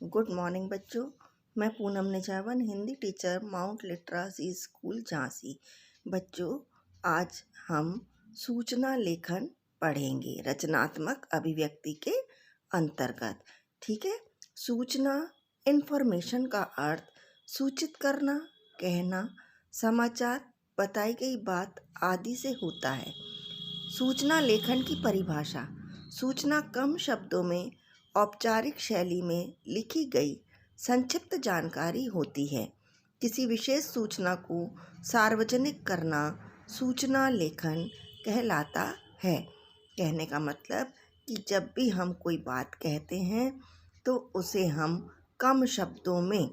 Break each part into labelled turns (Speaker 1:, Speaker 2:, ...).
Speaker 1: Good morning बच्चों। मैं Poonam Nijawan, Hindi teacher, Mount Literacy School Jhansi. बच्चों, आज हम सूचना लेखन पढ़ेंगे रचनात्मक अभिव्यक्ति के अंतर्गत। ठीक है। सूचना इंफॉर्मेशन का अर्थ सूचित करना, कहना, समाचार, बताई गई बात आदि से होता है। सूचना लेखन की परिभाषा। सूचना कम शब्दों में औपचारिक शैली में लिखी गई संक्षिप्त जानकारी होती है। किसी विशेष सूचना को सार्वजनिक करना सूचना लेखन कहलाता है। कहने का मतलब कि जब भी हम कोई बात कहते हैं तो उसे हम कम शब्दों में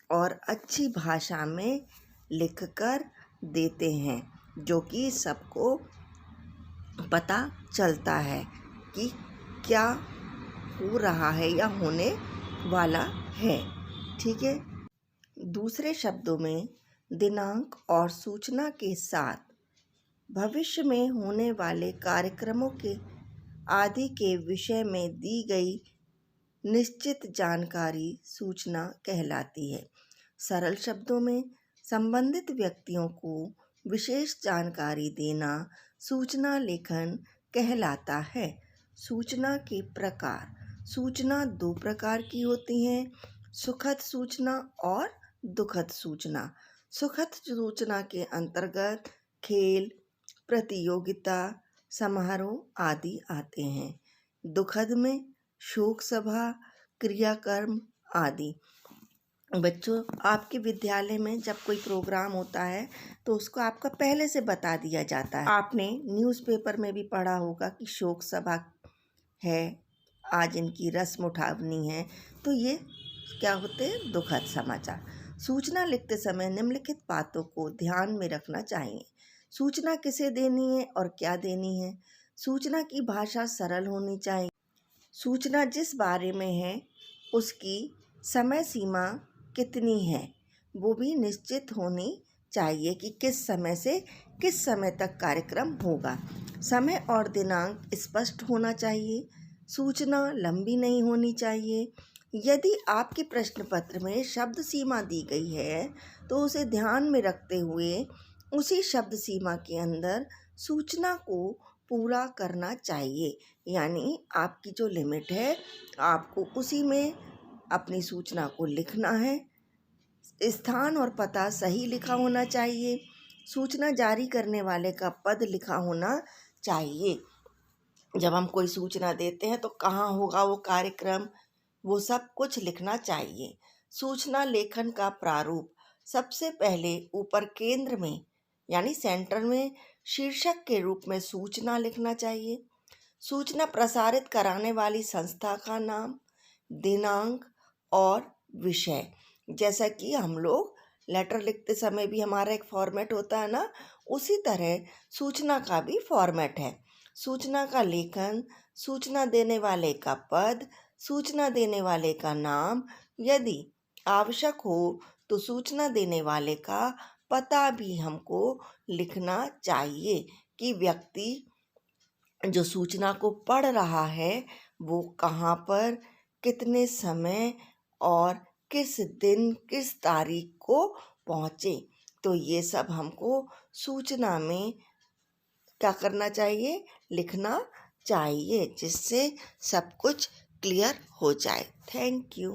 Speaker 1: और अच्छी भाषा में लिखकर देते हैं, जो कि सबको पता चलता है कि क्या हो रहा है या होने वाला है। ठीक है। दूसरे शब्दों में दिनांक और सूचना के साथ भविष्य में होने वाले कार्यक्रमों के आदि के विषय में दी गई निश्चित जानकारी सूचना कहलाती है। सरल शब्दों में संबंधित व्यक्तियों को विशेष जानकारी देना सूचना लेखन कहलाता है। सूचना के प्रकार। सूचना दो प्रकार की होती हैं, सुखद सूचना और दुखद सूचना। सुखद सूचना के अंतर्गत खेल, प्रतियोगिता, समारोह आदि आते हैं। दुखद में शोक सभा, क्रियाकर्म आदि। बच्चों, आपके विद्यालय में जब कोई प्रोग्राम होता है तो उसको आपका पहले से बता दिया जाता है। आपने न्यूज़पेपर में भी पढ़ा होगा कि शोक सभा है, आज इनकी रस्म उठावनी है। तो ये क्या होते हैं? दुखद समाचार। सूचना लिखते समय निम्नलिखित बातों को ध्यान में रखना चाहिए। सूचना किसे देनी है और क्या देनी है। सूचना की भाषा सरल होनी चाहिए। सूचना जिस बारे में है उसकी समय सीमा कितनी है वो भी निश्चित होनी चाहिए कि किस समय से किस समय तक कार्यक्रम होगा। समय और दिनांक स्पष्ट होना चाहिए। सूचना लंबी नहीं होनी चाहिए। यदि आपके प्रश्न पत्र में शब्द सीमा दी गई है तो उसे ध्यान में रखते हुए उसी शब्द सीमा के अंदर सूचना को पूरा करना चाहिए। यानी आपकी जो लिमिट है आपको उसी में अपनी सूचना को लिखना है। स्थान और पता सही लिखा होना चाहिए। सूचना जारी करने वाले का पद लिखा होना चाहिए। जब हम कोई सूचना देते हैं तो कहाँ होगा वो कार्यक्रम, वो सब कुछ लिखना चाहिए। सूचना लेखन का प्रारूप। सबसे पहले ऊपर केंद्र में यानी सेंटर में शीर्षक के रूप में सूचना लिखना चाहिए। सूचना प्रसारित कराने वाली संस्था का नाम, दिनांक और विषय। जैसा कि हम लोग लेटर लिखते समय भी हमारा एक फॉर्मेट होता है ना, उसी तरह सूचना का भी फॉर्मेट है। सूचना का लेखन, सूचना देने वाले का पद, सूचना देने वाले का नाम, यदि आवश्यक हो तो सूचना देने वाले का पता भी हमको लिखना चाहिए कि व्यक्ति जो सूचना को पढ़ रहा है वो कहाँ पर, कितने समय और किस दिन किस तारीख को पहुँचे। तो ये सब हमको सूचना में क्या करना चाहिए? लिखना चाहिए, जिससे सब कुछ क्लियर हो जाए। Thank you.